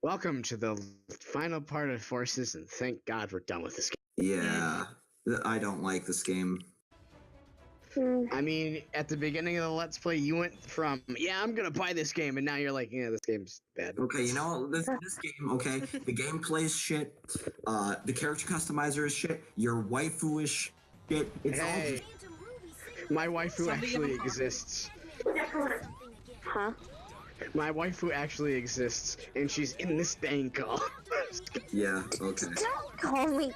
Welcome to the final part of Forces, and thank God we're done with this game. Yeah, I don't like this game. I mean, at the beginning of the Let's Play, you went from, yeah, I'm gonna buy this game, and now you're like, yeah, this game's bad. Okay, you know, this game, okay, the gameplay is shit, the character customizer is shit, your waifu is shit, it's Hey, my waifu Somebody actually have a- exists. Huh? My waifu actually exists, and she's in this dang call. Yeah, okay. Don't call me.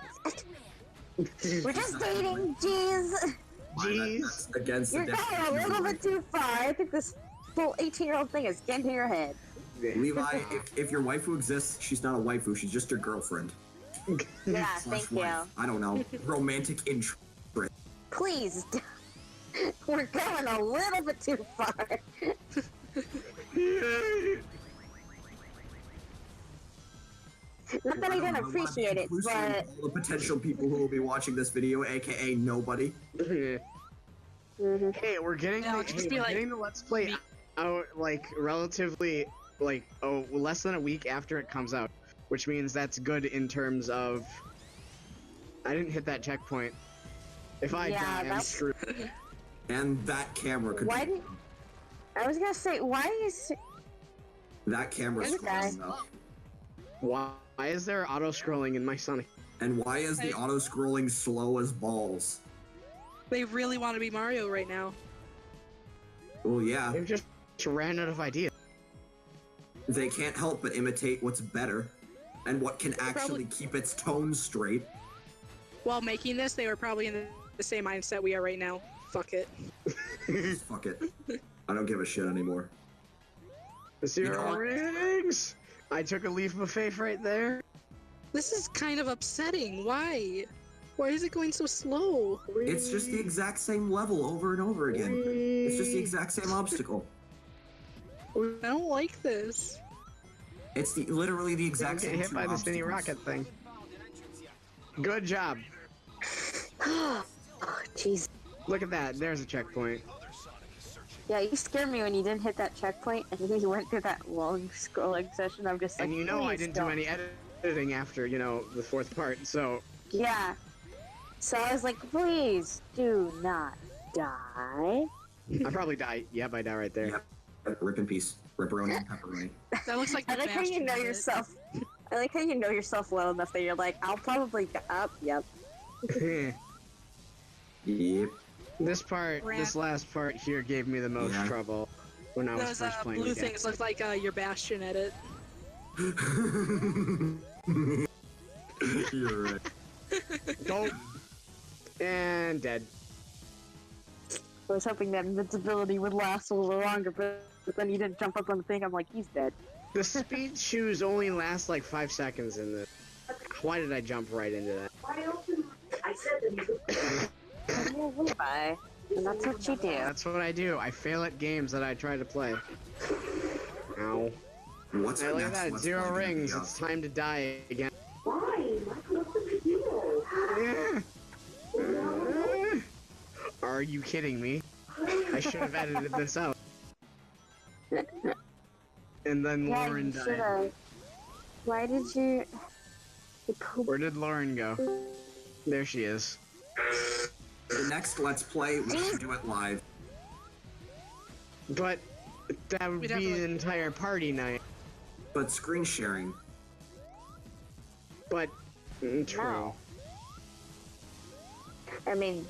We're just dating, jeez. Jeez. That's against You're the going a little bit too far. I think this whole 18-year-old thing is getting to your head. Levi, if your waifu exists, she's not a waifu, she's just your girlfriend. Yeah, Slash thank wife. you. I don't know, romantic interest. Please. We're going a little bit too far. Not that I don't appreciate it, but... All the potential people who will be watching this video, aka nobody. Hey, we're getting Yeah, just be we're like, getting the Let's Play out like relatively less than a week after it comes out, which means that's good in terms of I didn't hit that checkpoint. If I Yeah, die, I'm that's- screwed. And that camera could Why be... did... I was gonna say, why is... That camera's Okay. scrolling though. Why is there auto scrolling in my Sonic? And why is the Hey. auto-scrolling slow as balls? They really want to be Mario right now. Well, yeah, They've just ran out of ideas. they can't help but imitate what's better and what can actually keep its tone straight. While making this, they were probably in the same mindset we are right now. Fuck it. Fuck it. I don't give a shit anymore. Zero know what? rings. I took a leap of faith right there. This is kind of upsetting. Why? Why is it going so slow? It's just the exact same level over and over again. It's just the exact same obstacle. I don't like this. It's literally the Don't exact get same hit two by the spinny obstacles. rocket thing. Good job. Oh, jeez. Look at that. There's a checkpoint. Yeah, you scared me when you didn't hit that checkpoint and then you went through that long scrolling session. I'm just like, And you know I please didn't don't. do any editing after, you know, the fourth part, so... Yeah. So I was like, please do not die. I probably die. Yep, I die right there. Yep. Rip in peace. Ripperoni and pepperoni. That looks like I the like how you Bastion know of it. yourself. I like how you know yourself well enough that you're like, I'll probably go up. Yep. Yep. This last part here gave me the most Yeah. trouble when I was Those first playing blue the game. things look like your Bastion edit. You're right. Go! And dead. I was hoping that invincibility would last a little longer, but then you didn't jump up on the thing. I'm like, he's dead. The speed shoes only last like 5 seconds in this. Why did I jump right into that? Oh, Levi. And that's what you do. That's what I do. I fail at games that I try to play. Ow. What's Hey, the look at next that. Let's 0 Play gonna be rings. of? It's time to die again. Are you kidding me? I should have edited this out. And then Yeah, Lauren you died. should've. Why did you... poop? Where did Lauren go? There she is. The next Let's Play, we should do it live. But that would We'd have be to, like- the entire party night. But screen sharing. But true. No. I mean,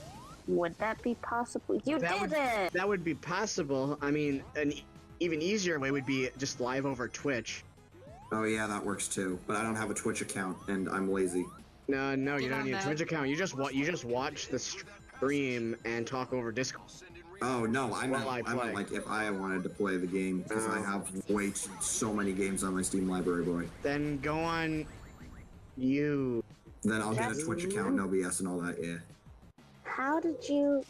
would that be possible? You That did would- it! That would be possible. I mean, an even easier way would be just live over Twitch. Oh yeah, that works too. But I don't have a Twitch account, and I'm lazy. No, you Get don't on need a that. Twitch account. You just watch the stream and talk over Discord. Oh no, I meant, While I I play. meant like if I wanted to play the game, because I Oh. have so many games on my Steam library, boy. Then go on you. Then I'll get a Yes. Twitch account, no BS and all that, yeah. How did you...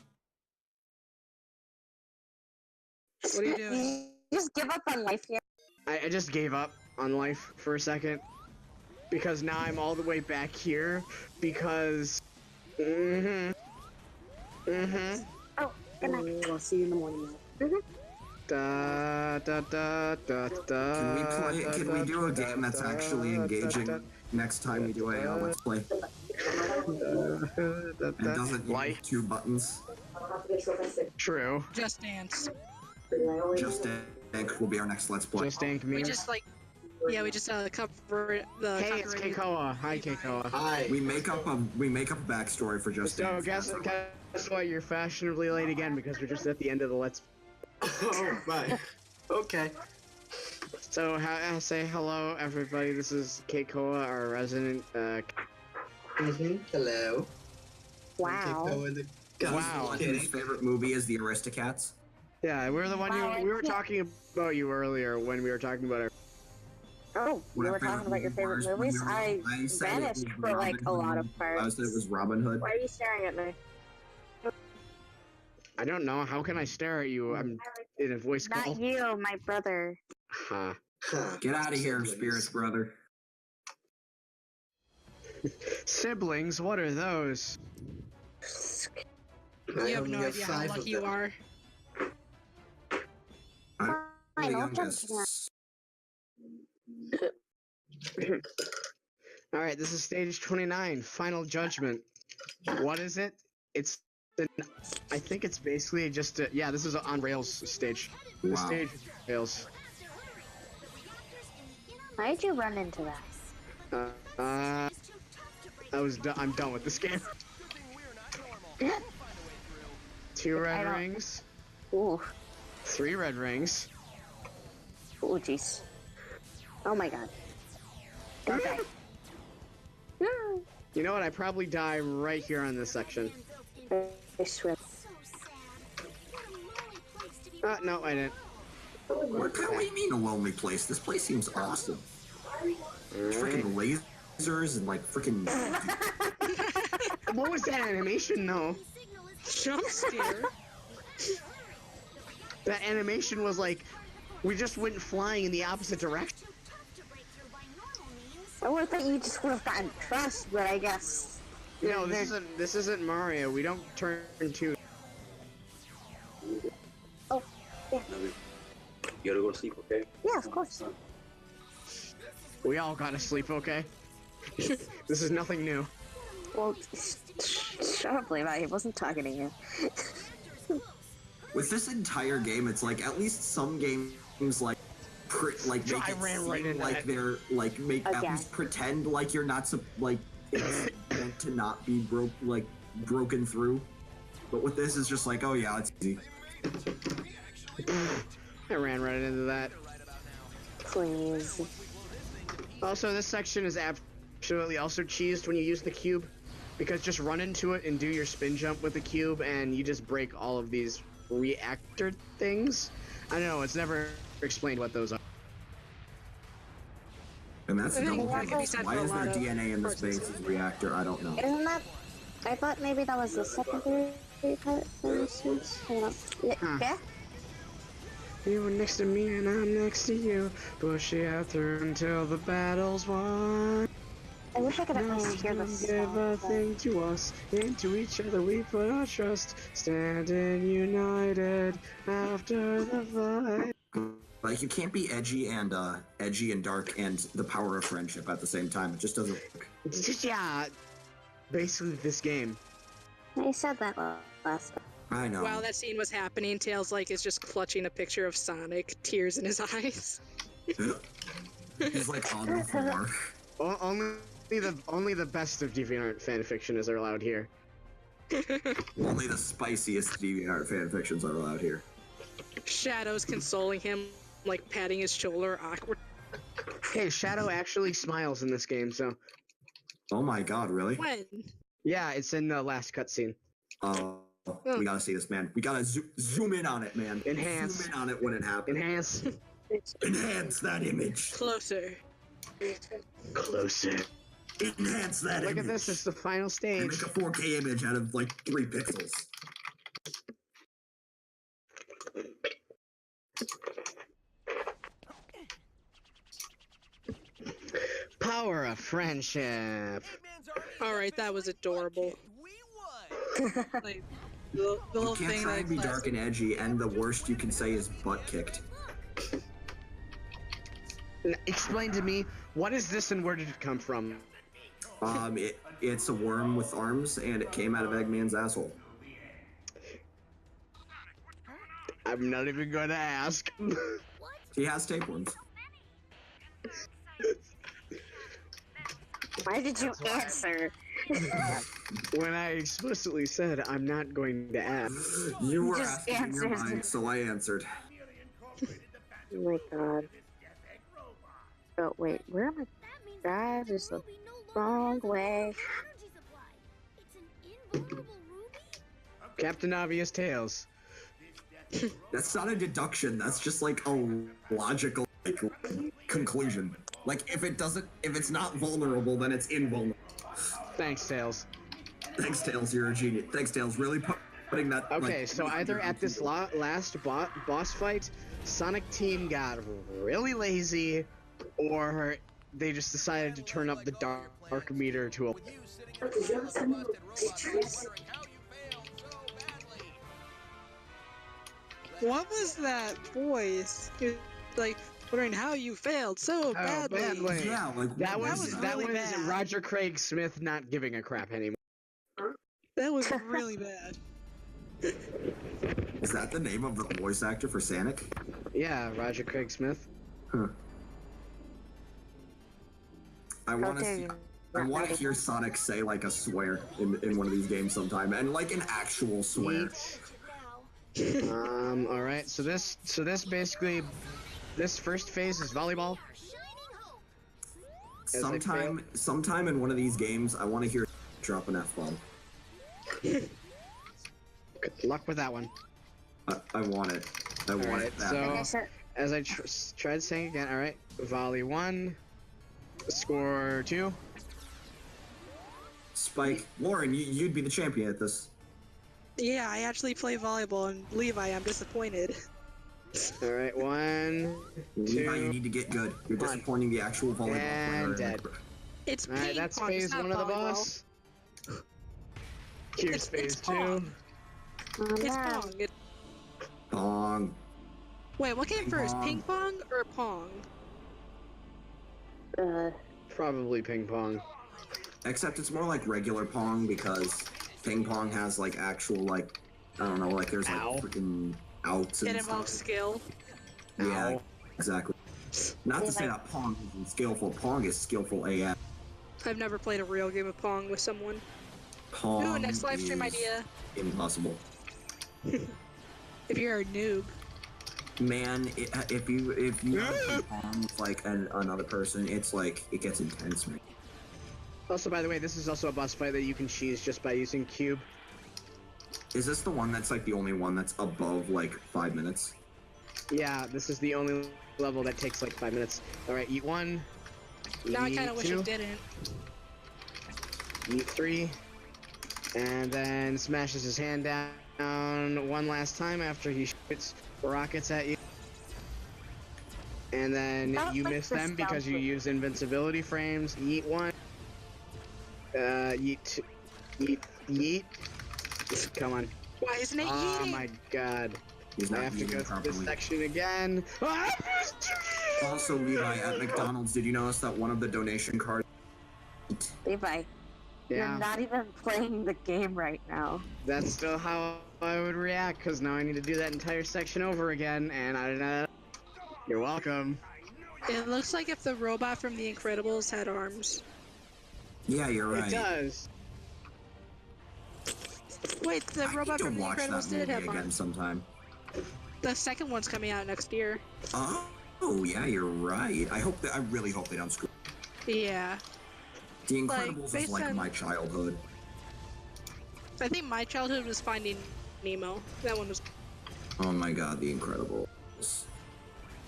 What are you doing? You just give up on life here? I just gave up on life for a second because now I'm all the way back here because. Oh, good night. I'll see you in the morning. Da, da, da, da, da, Can we do a game that's actually engaging next time we do a let's play? And doesn't use Like, 2 buttons. true. Just Dance. Just Dance will be our next let's play. Just Dank We memes. just we just cover the. Hey, it's copyrighted- Keikoa. Hi, Keikoa. Hi. We make up a backstory for Just So Dance. guess what? You're fashionably late again because we're just at the end of the let's. Oh, bye. Okay. So say hello, everybody. This is Keikoa, our resident. Hello. Wow. Wow. His favorite movie is The Aristocats. Yeah, we're the one we were talking about you earlier when we were talking about our. Oh, you What were favorite talking about your movie favorite was- movies? I said it vanished was for like a Robin lot of Hood. parts. I said it was Robin Hood. Why are you staring at me? I don't know. How can I stare at you? I'm in a voice call. Not you, my brother. Huh. Get out of here, Spirits brother. Siblings? What are those? You have no idea how lucky you are. I'm Fine, the I'll jump youngest. to that. Alright, this is stage 29, Final Judgment. What is it? It's I think it's basically just yeah, this is on Rails stage. The Wow. stage is Rails. Why did you run into that? I'm done with this game. 2 I red don't- rings, Ooh. 3 red rings. Oh, jeez. Oh my god. Don't die. No. You know what? I probably die right here on this section. I swear. No, I didn't. What do you mean a lonely place? This place seems awesome. Freaking lasers and like freaking. What was that animation though? Jump scare. That animation was like, we just went flying in the opposite direction. I would have thought you just would have gotten trust, but I guess. No, there's- this isn't Mario. We don't turn to. Oh, yeah. You gotta go to sleep, okay? Yeah, of course. We all gotta sleep, okay? This is nothing new. Well, shut up, Levi. He wasn't talking to you. With this entire game, it's like at least some games like make I it ran seem right into like that. they're like make at Okay. least pretend like you're not like it's meant to not be broken through. But with this, it's just like, oh yeah, it's easy. I ran right into that. Please. Also, this section is absolutely also cheesed when you use the cube, because just run into it and do your spin jump with the cube, and you just break all of these reactor things. I don't know. It's never explained what those are. And that's the I think double that thing. can be said Why for a is there lot of DNA in the persons. space reactor? I don't know. Isn't that? I thought maybe that was the secondary part, for instance. Hold on. Yeah? Huh. Yeah? You were next to me and I'm next to you. Push it through until the battle's won. I wish I could at No least one's hear the gonna give a song. but- thing to us. Into each other we put our trust. Standing united after the fight. Like you can't be edgy and dark and the power of friendship at the same time. It just doesn't work. It's just, yeah, basically this game. I said that last time. I know. While that scene was happening, Tails is just clutching a picture of Sonic, tears in his eyes. He's like on the floor. Only the best of DeviantArt fanfiction is allowed here. Only the spiciest DeviantArt fanfictions are allowed here. Shadow's consoling him, like patting his shoulder awkward. Hey, Shadow actually smiles in this game, so Oh my god, really? When? yeah, it's in the last cutscene. We gotta see this, man. We gotta zoom in on it, man. Enhance. Zoom in on it when it happens. Enhance. Enhance that image. Closer. Closer. Enhance that image. Look at this, it's the final And stage. make a 4K image out of like 3 pixels. Power of friendship. Alright, that was adorable. Like, The You whole can't thing try that and be dark and edgy, and the worst you can say is butt kicked. Explain to me, what is this and where did it come from? It's a worm with arms, and it came out of Eggman's asshole. I'm not even going to ask. He has tapeworms. Why did you answer? When I explicitly said I'm not going to ask. You were Just asking in your answers. mind, so I answered. Oh my god. Oh wait, where am I? God, this is the wrong way. Captain Obvious Tails. That's not a deduction. That's just like a logical conclusion. Like if it's not vulnerable, then it's invulnerable. Thanks, Tails. Thanks, Tails. You're a genius. Thanks, Tails. Really putting that. Okay, like, so either at this last boss fight, Sonic Team got really lazy, or they just decided to turn up the dark meter to a. What was that voice? It was like wondering how you failed so badly. badly. Yeah, like That what was really bad. Roger Craig Smith not giving a crap anymore. That was really bad. Is that the name of the voice actor for Sonic? Yeah, Roger Craig Smith. Huh. I want to Okay, see. you're I not want to ready. hear Sonic say like a swear in one of these games sometime, and like an actual swear. All right. So this basically, this first phase is volleyball. As I Sometime in one of these games, I want to hear drop an F-bomb. Good luck with that one. I want it. I want Alright, it. That so- bad. Okay, so As I tried saying again. All right. Volley 1. Score 2. Spike, Lauren, you'd be the champion at this. Yeah, I actually play volleyball, and Levi, I'm disappointed. All right. 1, Levi, you 2. need to get good. You're One. disappointing the actual volleyball And player. dead. It's All right. ping That's pong, phase it's not 1 of the volleyball. boss. Here's It's phase 2. Pong. It's man. pong. Pong. Wait, what came Ping first, pong. ping pong or pong? Probably ping pong. Except it's more like regular Pong because ping pong has like actual like I don't know like there's like Ow. freaking outs and It involves stuff. skill. Yeah, Ow. exactly. Not to say that Pong isn't skillful. Pong is skillful AF. I've never played a real game of pong with someone. Pong Ooh, next live stream is idea. impossible. If you're a noob. Man, if you play Pong with like another person, it's like it gets intense, man. Also, by the way, this is also a boss fight that you can cheese just by using cube. Is this the one that's like the only one that's above like 5 minutes? Yeah, this is the only level that takes like 5 minutes. All right, eat 1. Now I eat kind of wish 2, it didn't. Eat 3, and then smashes his hand down one last time after he shoots rockets at you. And then That you was like miss the them because you stealth. use invincibility frames. Yeet 1. Yeet 2. Yeet. Come on. Why isn't it Oh eating? my god. He's I not have to eating go through this properly. section again. Ah! Also, Levi, at McDonald's, did you notice that one of the donation cards? Levi, Yeah, you're not even playing the game right now. that's still how I would react, because now I need to do that entire section over again, and I don't know. You're welcome. It looks like if the robot from The Incredibles had arms. Yeah, you're right. It does. Wait, the I need robot to from The watch that Incredibles did movie have again arms. sometime. The second one's coming out next year. Oh, yeah, you're right. I really hope they don't screw. Yeah. The Like, Incredibles is based like on- my childhood. I think my childhood was Finding Nemo. That one was. Oh my god, The Incredibles.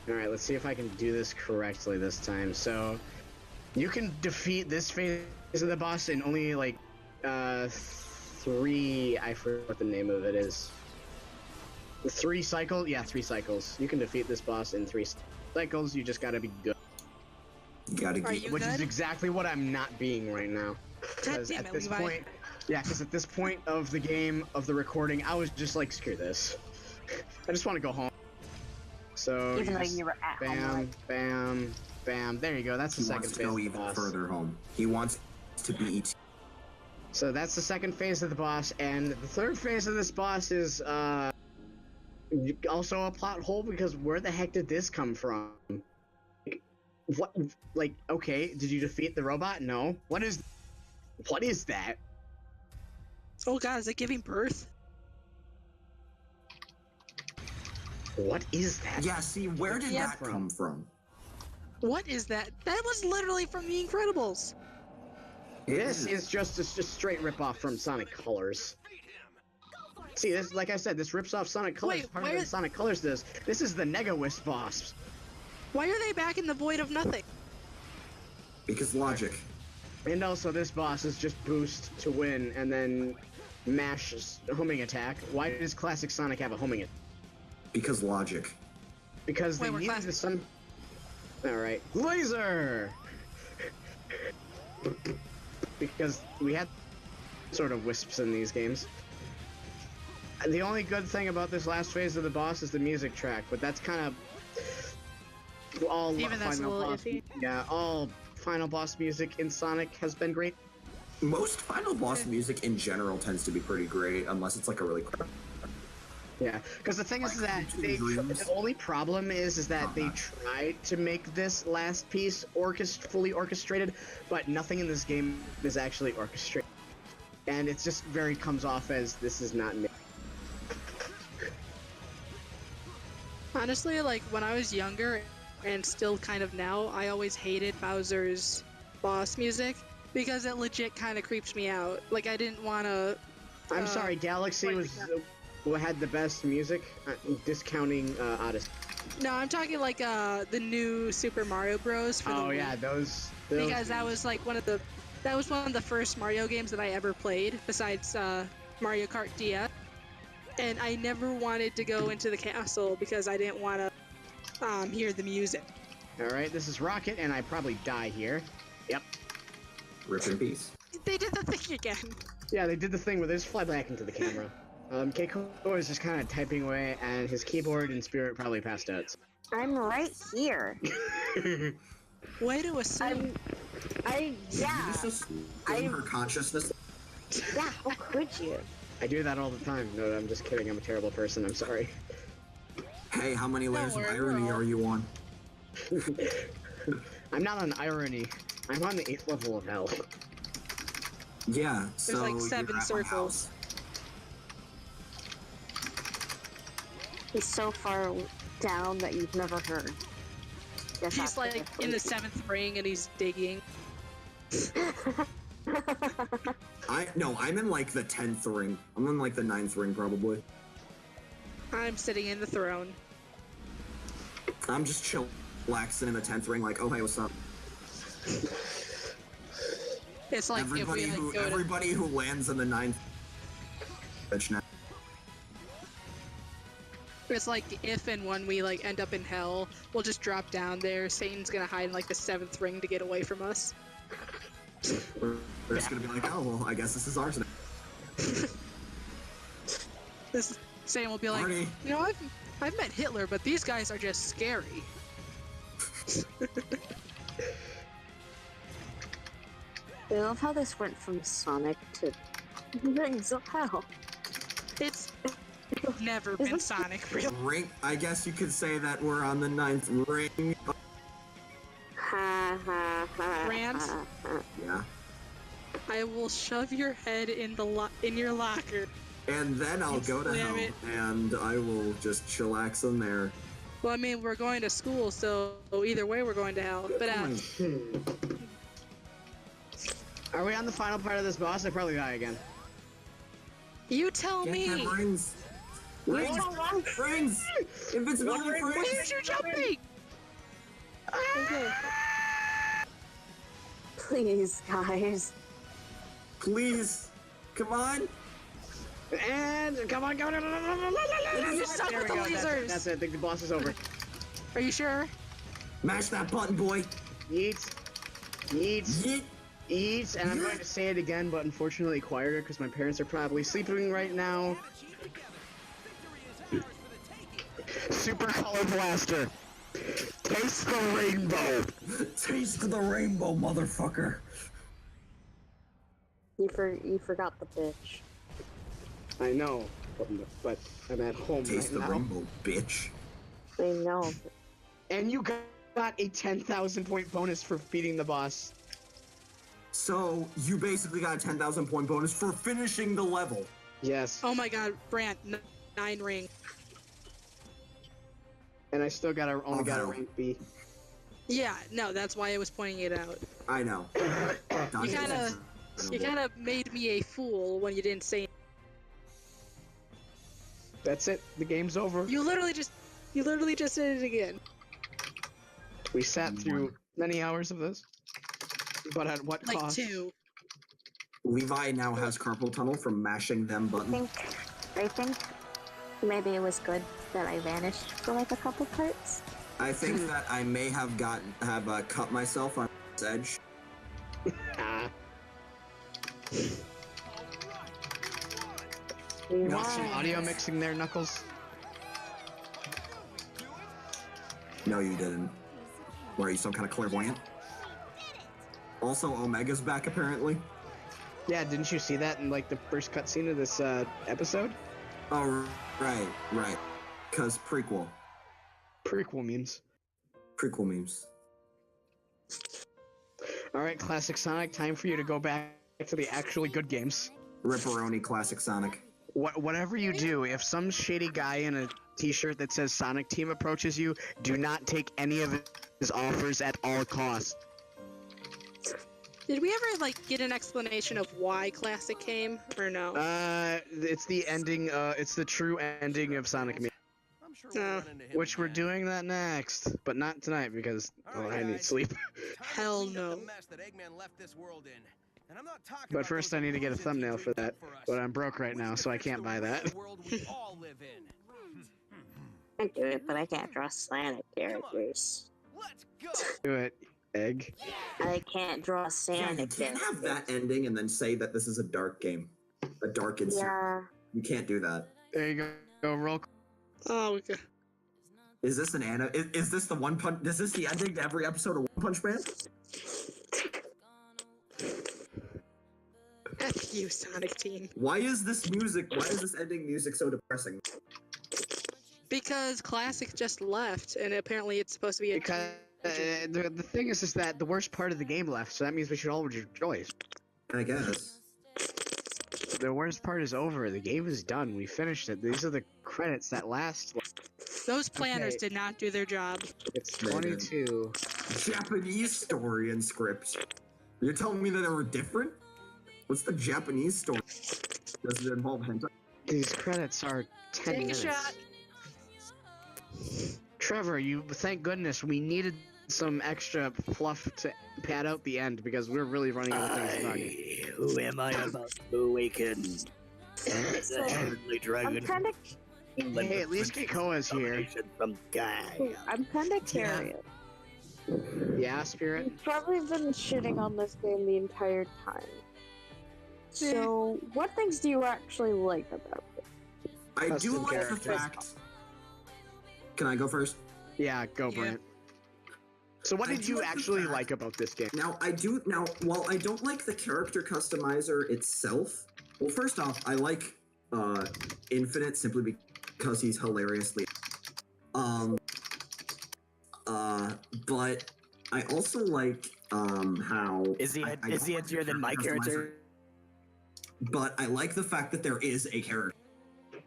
Alright, let's see if I can do this correctly this time. So, you can defeat this phase of the boss in only, like, 3... I forget what the name of it is. 3 cycles? Yeah, 3 cycles. You can defeat this boss in 3 cycles, you just gotta be good. You gotta Are get. you Which is good? exactly what I'm not being right now. God Because damn at it, this Levi. point, Yeah, because at this point of the game, of the recording, I was just like, screw this. I just want to go home. So Even though just you were at home. bam, Like, bam, bam. There you go. That's the He second wants to phase go of the even boss. further home. He wants to be ET. So that's the second phase of the boss, and the third phase of this boss is also a plot hole because where the heck did this come from? What? Like, okay, did you defeat the robot? No. What is that? Oh god, is it giving birth? What is that? Yeah, see, where did Yeah. that come from? What is that? That was literally from The Incredibles. This is just a straight ripoff from Sonic Colors. See, this, like I said, this rips off Sonic Colors. Wait, Part of where- what Sonic Colors does. This is the Nega-Wisp boss. Why are they back in the void of nothing? Because logic. And also, this boss is just boost to win, and then mash homing attack. Why does classic Sonic have a homing attack? Because logic. Because Wait, they we're needed classic. some. All right, laser. Because we had sort of wisps in these games. The only good thing about this last phase of the boss is the music track, but that's kind of all Even that's a final little boss. iffy. Yeah, all final boss music in Sonic has been great. Most final boss music in general tends to be pretty great, unless it's like a really crap. Yeah, because the thing is Like that Future Dreams? the only problem is that they tried to make this last piece fully orchestrated, but nothing in this game is actually orchestrated, and it just very comes off as this is not me. Honestly, like when I was younger, and still kind of now, I always hated Bowser's boss music because it legit kind of creeps me out. Like I didn't want to. I'm sorry, Galaxy like was what had the best music, discounting Odyssey. No, I'm talking like the new Super Mario Bros. For the Oh Wii. yeah, those Because that was like one of the first Mario games that I ever played besides Mario Kart DS. And I never wanted to go into the castle because I didn't want to hear the music. All right, this is Rocket, and I probably die here. Yep. Rip in peace. They did the thing again. Yeah, they did the thing where they just fly back into the camera. Keiko is just kind of typing away, and his keyboard and spirit probably passed out. I'm right here. Way to assume. Yeah. You just in her consciousness. Yeah, how could you? I do that all the time. No, I'm just kidding. I'm a terrible person. I'm sorry. Hey, how many layers of worry, irony we're all- are you on? I'm not on irony. I'm on the 8th level of hell. Yeah, so like you're 7 at my circles. house. He's so far down that you've never heard. Guess He's that's like in the 7th ring and he's digging. I'm in like the 10th ring. I'm in like the 9th ring probably. I'm sitting in the throne. I'm just chillaxing in the 10th ring like, oh hey, what's up? It's like everybody if we who like, go to everybody who lands in the 9th bitch now. It's like if and when we like end up in hell, we'll just drop down there. Satan's gonna hide in like the 7th ring to get away from us. We're just gonna be like, oh well, I guess this is ours now. This Satan will be like, Marty. you know, I've met Hitler, but these guys are just scary. I love how this went from Sonic to Rings of Hell. It's never been Sonic, really. Ring. I guess you could say that we're on the 9th ring. Ha ha ha. Rant? ha, ha. Yeah. I will shove your head in the in your locker. And then I'll go to Damn hell, it. and I will just chillax in there. Well, I mean, we're going to school, so either way, we're going to hell. But Are we on the final part of this boss? I probably die again. you tell Get me. them rings. Rings. Rings. Invincible rings. Where's your jumping? Okay. Please, guys. Please. Come on. And come on, go! You suck There with we the go. lasers. That's it. I think the boss is over. Are you sure? Mash that button, boy. Yeet. Yeet. Yeet. Eat, and I'm going to say it again, but unfortunately quieter because my parents are probably sleeping right now. Super Color Blaster. Taste the rainbow. Taste the rainbow, motherfucker. You forgot the bitch. I know, but I'm at home Taste the right now. rainbow, bitch. I know. And you got a 10,000 point bonus for beating the boss. So, you basically got a 10,000 point bonus for finishing the level. Yes. Oh my god, Brant, 9 ring. And I still only got a hell. rank B. Yeah, no, that's why I was pointing it out. I know. You kind of made me a fool when you didn't say. That's it. The game's over. You literally just did it again. We sat through many hours of this. But at what Like cost? 2. Levi now has carpal tunnel from mashing them buttons. I think maybe it was good that I vanished for like a couple parts. I think that I may have cut myself on this edge. Ah. Rewind. Want some audio mixing there, Knuckles? No, you didn't. Were you some kind of clairvoyant? Also, Omega's back apparently. Yeah, didn't you see that in like the first cutscene of this episode? Oh, right. Cause prequel Memes. memes. Alright, Classic Sonic, time for you to go back to the actually good games. Ripperoni Classic Sonic. Whatever you do, if some shady guy in a t-shirt that says Sonic Team approaches you, do not take any of his offers at all costs. Did we ever like get an explanation of why Classic came, or no? It's the ending, it's the true ending of Sonic Me. Which we're doing that next, but not tonight because I need sleep. Hell no. But first I need to get a thumbnail for that, but I'm broke right now, so I can't buy that. I do it, but I can't draw Sonic characters. Do it, egg. I can't draw Yeah, Sonic you can't have characters. that ending and then say that this is a dark game. A dark insert. Yeah. You can't do that. There you go, roll. Oh, okay. Is this an anime? Is this the One Punch? Is this the ending to every episode of One Punch Man? F you, Sonic Team. Why is this ending music so depressing? Because Classic just left, and apparently it's supposed to be a. Because the thing is that the worst part of the game left, so that means we should all rejoice. I guess. The worst part is over. The game is done. We finished it. These are the credits that last. Those planners Okay. did not do their job. It's They did. 22. Japanese story and scripts. You're telling me that they were different? What's the Japanese story? Does it involve hentai? These credits are 10 Take a minutes. shot. Trevor, thank goodness we needed some extra fluff to pad out the end because we're really running out of things to talk. Who am I about to awaken? As a heavenly I'm dragon kind of, Hey, at least Keikoa's here. from Gaia. I'm kind of curious. Yeah, Spirit? You've probably been shitting on this game the entire time. So, what things do you actually like about it? I Custom do like the characters. fact. Can I go first? Yeah, go, Yeah. Brent. So what I did do you like the actually fact- like about this game? While I don't like the character customizer itself, well, first off, I like Infinite simply because he's hilariously but I also like how Is he I don't like the edgier than my character? but I like the fact that there is a character.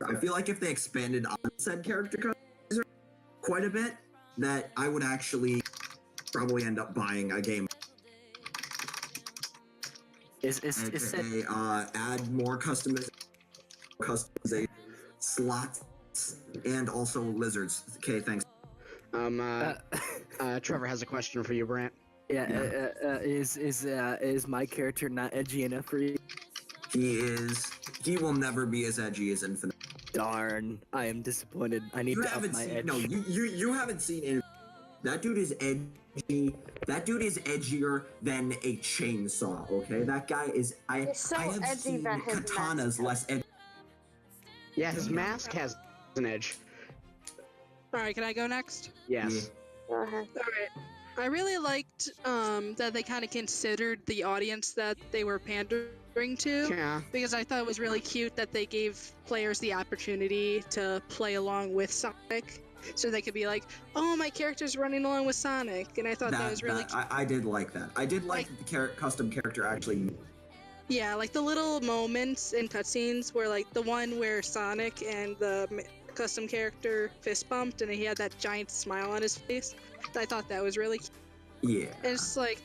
I feel like if they expanded on said character customizer quite a bit, that I would actually probably end up buying a game. Is said AKA, add more customization slots and also lizards. Okay, thanks. Trevor has a question for you, Brant. is my character not edgy enough for you? He will never be as edgy as Infinite. Darn, I am disappointed. I need You to up haven't my seen edge. you haven't seen Infinite. That dude is edgy edgy. That dude is edgier than a chainsaw. Okay, that guy is. He's so I have edgy seen that his katanas mask- less edgy. Yeah, his mask has an edge. All right, can I go next? Yes. Go ahead. All right. I really liked that they kind of considered the audience that they were pandering to. Yeah. Because I thought it was really cute that they gave players the opportunity to play along with Sonic. So they could be like, oh, my character's running along with Sonic. And I thought that was really cute. I did like that. I did like that the custom character actually. Yeah, like the little moments in cutscenes where, like, the one where Sonic and the custom character fist bumped and he had that giant smile on his face. I thought that was really cute. Yeah. And it's like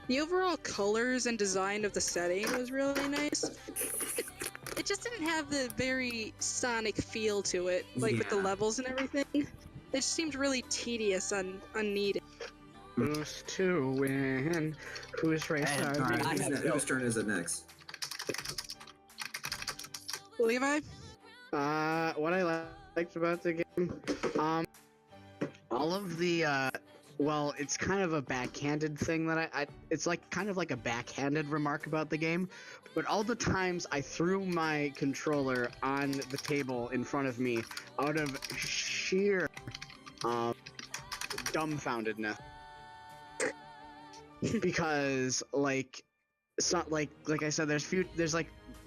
the overall colors and design of the setting was really nice. It just didn't have the very Sonic feel to it, like with the Yeah. levels and everything. It just seemed really tedious and unneeded. Who's to win? Whose race And- are Alright, we? whose turn is it next? Levi? What I liked about the game, all of the, well, it's kind of a backhanded thing that it's like kind of like a backhanded remark about the game, but all the times I threw my controller on the table in front of me out of sheer, dumbfoundedness. Because, like, like I said,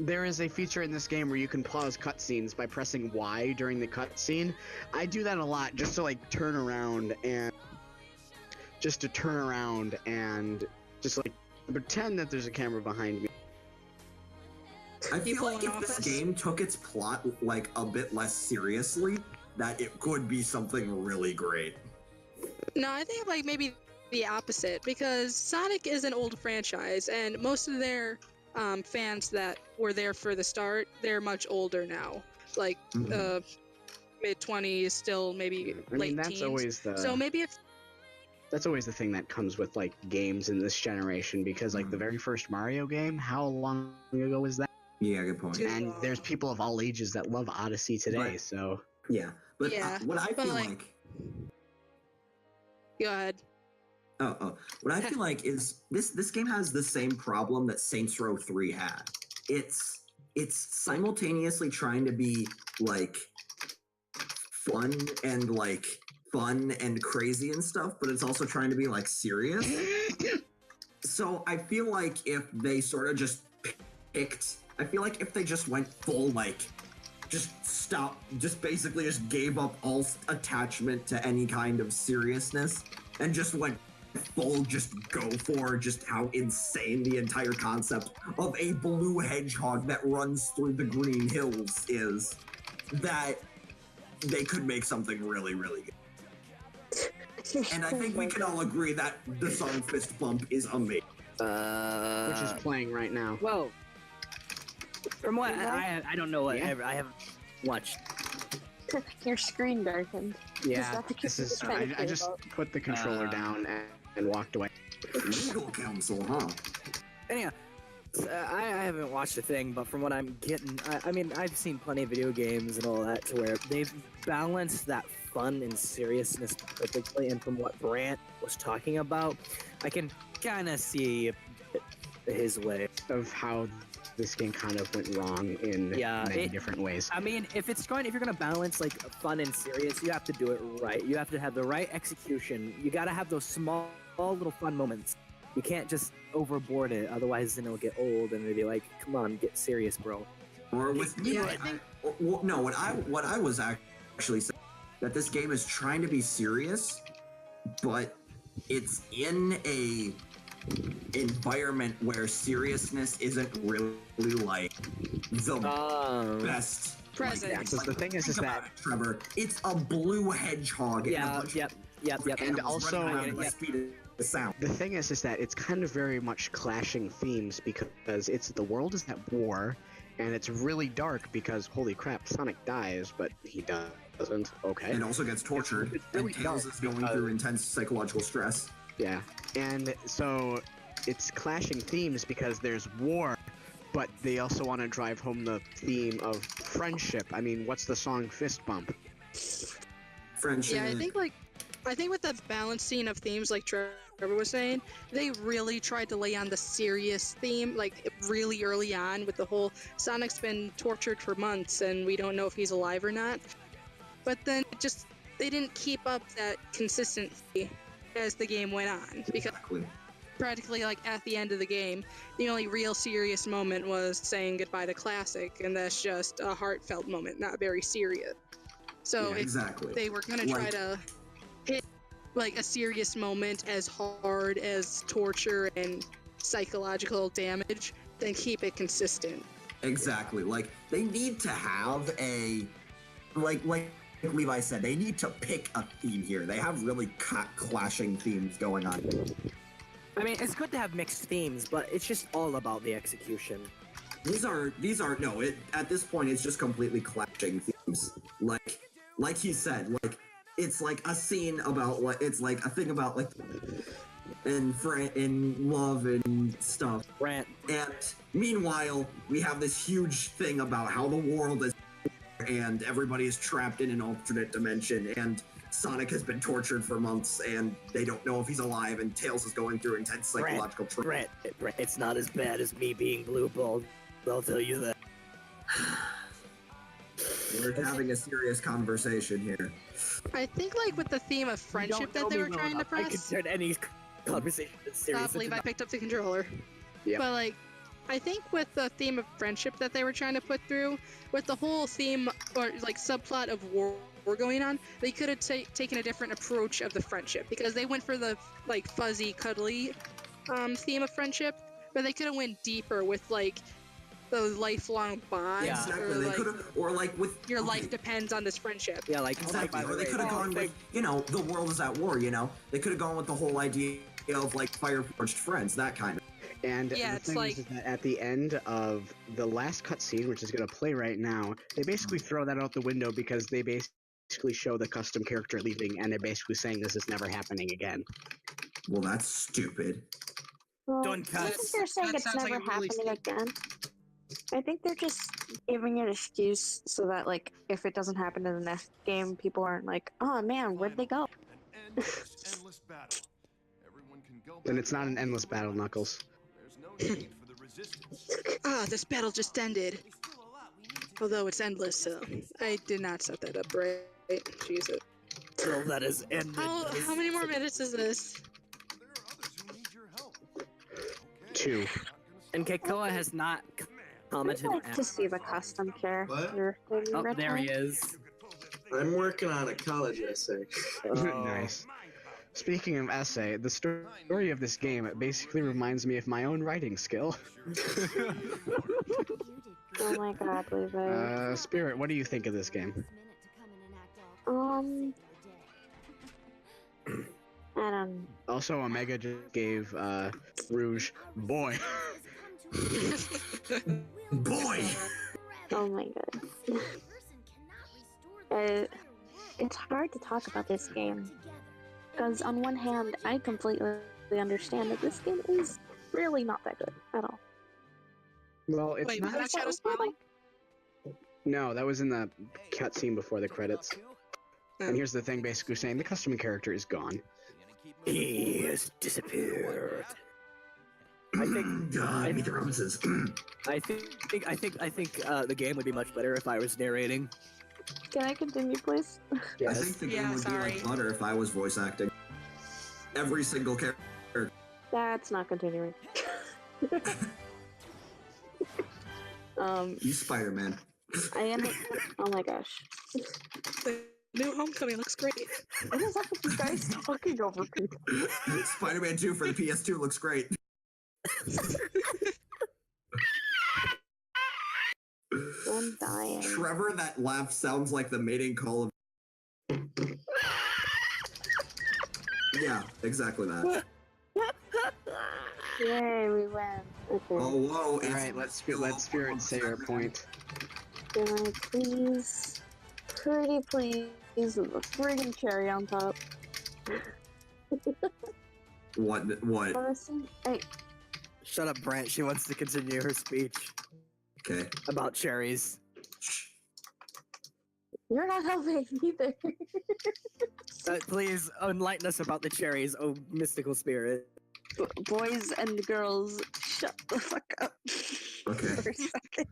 there is a feature in this game where you can pause cutscenes by pressing Y during the cutscene. I do that a lot just to like turn around and just pretend that there's a camera behind me. I feel People like in if this office? game took its plot like a bit less seriously, that it could be something really great. No, I think like maybe the opposite, because Sonic is an old franchise and most of their fans that were there for the start, they're much older now. Like Mhm. mid-20s, still maybe I late mean, that's teens. always the So maybe if that's always the thing that comes with like games in this generation, because like the very first Mario game, how long ago was that? Yeah, good point. Too And long. there's people of all ages that love Odyssey today, Right. so Yeah, but Yeah, what I but, feel like- like go ahead. what I feel like is this game has the same problem that Saints Row 3 had. It's simultaneously trying to be like fun and crazy and stuff, but it's also trying to be like serious. So I feel like if they sort of just I feel like if they just went full like basically just gave up all attachment to any kind of seriousness and just went full, just go for just how insane the entire concept of a blue hedgehog that runs through the green hills is, that they could make something really, really good. And I think we can all agree that the song Fist Bump is amazing. which is playing right now. Well, from what I don't know what Yeah. I haven't watched. Your screen darkened. Yeah, that the this is. trying to I say just about? put the controller down and walked away. Legal counsel, huh? Anyhow, I haven't watched a thing, but from what I'm getting, I mean, I've seen plenty of video games and all that to where they've balanced that fun and seriousness perfectly. And from what Brant was talking about, I can kind of see his way. Of how this game kind of went wrong in many different ways. I mean, if you're gonna balance like fun and serious, you have to do it right. You have to have the right execution. You gotta have those small little fun moments. You can't just overboard it, otherwise then it'll get old and it'll be like, come on, get serious, bro. Or with me, Yeah, I think- what I was actually saying, that this game is trying to be serious, but it's in a environment where seriousness isn't really like the best. Present. Yeah, because the thing is Think about that it, Trevor, it's a blue hedgehog. and a Yeah, bunch yep. of And animals also- running around at the Yeah. speed of the sound. the thing is that it's kind of very much clashing themes, because it's the world is at war, and it's really dark because holy crap, Sonic dies, but he doesn't. Okay. And also gets tortured, It's really and Tails dark is going because- through intense psychological stress. Yeah, and so it's clashing themes because there's war, but they also want to drive home the theme of friendship. I mean, what's the song Fist Bump? Friendship. Yeah, I think like I think with the balancing of themes, like Trevor was saying, they really tried to lay on the serious theme, like really early on, with the whole Sonic's been tortured for months and we don't know if he's alive or not. But then just they didn't keep up that consistency as the game went on, because Exactly. practically like at the end of the game, the only real serious moment was saying goodbye to Classic, and that's just a heartfelt moment, not very serious. So Yeah, if Exactly. they were gonna try Like- to hit like a serious moment as hard as torture and psychological damage, then keep it consistent. Exactly. Like they need to have a like Levi said, they need to pick a theme here. They have really clashing themes going on. I mean, it's good to have mixed themes, but it's just all about the execution. These are no. At this point, it's just completely clashing themes. Like he said, like it's like a scene about like it's like a thing about like in love and stuff. Rant. And meanwhile, we have this huge thing about how the world is and everybody is trapped in an alternate dimension and Sonic has been tortured for months and they don't know if he's alive and Tails is going through intense psychological trauma. Brett, it's not as bad as me being blue balled. I'll tell you that. We're having a serious conversation here. I think like with the theme of friendship that they were trying to I can press. turn any conversation that's serious. Stop, Levi into picked up the controller. Yep. But like, I think with the theme of friendship that they were trying to put through, with the whole theme or like subplot of war going on, they could have taken a different approach of the friendship, because they went for the like fuzzy, cuddly theme of friendship, but they could have went deeper with like those lifelong bonds, Yeah. Exactly. or They like could have, or like with your okay, life depends on this friendship. Yeah, like Exactly. by the Or they way, could have gone with, you know, the world is at war. You know, they could have gone with the whole idea of like fire forged friends, that kind of. And Yeah, the it's thing like- is that at the end of the last cutscene, which is going to play right now, they basically throw that out the window because they basically show the custom character leaving, and they're basically saying this is never happening again. Well, that's stupid. Well, Don't I think cuss. they're saying That it's sounds like never a really happening again. I think they're just giving an excuse so that, like, if it doesn't happen in the next game, people aren't like, oh man, where'd they go? Endless battle. Everyone can go Then back it's not an home. endless battle, Knuckles. There's no need for the resistance. Ah, this battle just ended. Although it's endless, so I did not set that up right. Jesus. till that is ended. How many more minutes is this? There are others who need your help. Okay, 2. not gonna And stop. Kekoa has not I'd commented. like to see the custom character. thing Oh, right there he now. is. I'm working on a college essay. Oh. Nice. Speaking of essay, the story of this game basically reminds me of my own writing skill. Oh my god, Levi. Spirit, what do you think of this game? I don't. Also, Omega just gave Rouge boy. Boy. Oh my god. It's hard to talk about this game because on one hand, I completely understand that this game is really not that good at all. Well, it's Wait, was not. that Shadow smiling? No, that was in the cutscene before the credits. Oh. And here's the thing, basically saying the custom character is gone. He has disappeared. I think. Meet the Robinsons. I think the game would be much better if I was narrating. Can I continue, please? I think the game Yeah, would be like sorry. butter if I was voice acting. Every single character. That's not continuing. You Spider-Man. I am. Oh my gosh. The new Homecoming looks great. What is up with you guys talking over people? Spider-Man 2 for the PS2 looks great. I'm dying. Trevor, that laugh sounds like the mating call of. Yeah, exactly that. Yay, we win. Okay. Oh, whoa. All right, let's Spirit say our point. Can I please, pretty please, with a friggin' cherry on top? What? Honestly, hey, Shut up, Brant. She wants to continue her speech Okay. about cherries. You're not helping either. Please enlighten us about the cherries, oh mystical spirit. Boys and girls, shut the fuck up. Okay. For a second.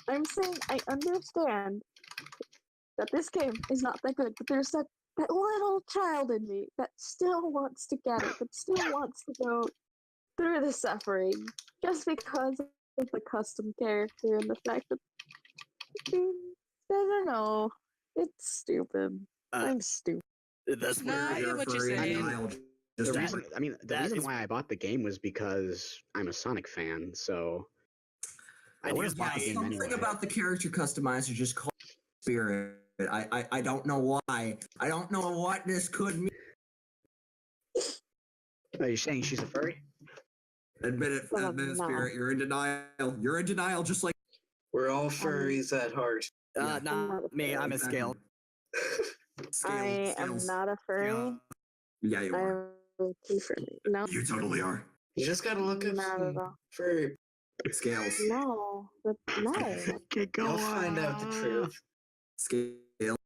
I'm saying I understand that this game is not that good, but there's that little child in me that still wants to get it, that still wants to go through the suffering, just because of the custom character and the fact that I don't know. It's stupid. I'm stupid. That's No, where I get what you're Furry and saying. Kyle The just reason, the that reason is- why I bought the game was because I'm a Sonic fan, so I would have bought the game something anyway. about the character customizer just called spirit. I don't know why. I don't know what this could mean. Are you saying she's a furry? Admit it, Well, admit it, no. spirit. You're in denial. You're in denial, just like We're all furries at heart. Yeah. not me, I'm a Exactly. scale. I am Scales. not a furry. Yeah, you are. I'm too furry. No, You totally are. You just gotta look up not at some all. furry. Scales. No, but no. Okay, go You'll find out the truth. Scale.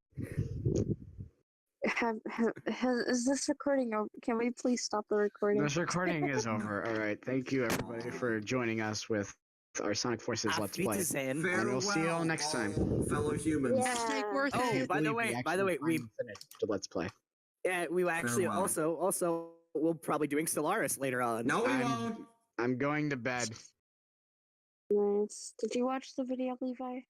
Is this recording over? Can we please stop the recording? This recording is over. All right, thank you everybody for joining us with our Sonic Forces Let's Play. Wiedersehen. And we'll see you all next time. Fellow humans. Yeah. Hashtag worth Oh, it. by the Believe way, actually we finally finished the Let's Play. yeah, we actually Farewell. also we'll probably doing Stellaris later on. No, we I'm- won't. I'm going to bed. Nice. Did you watch the video, Levi?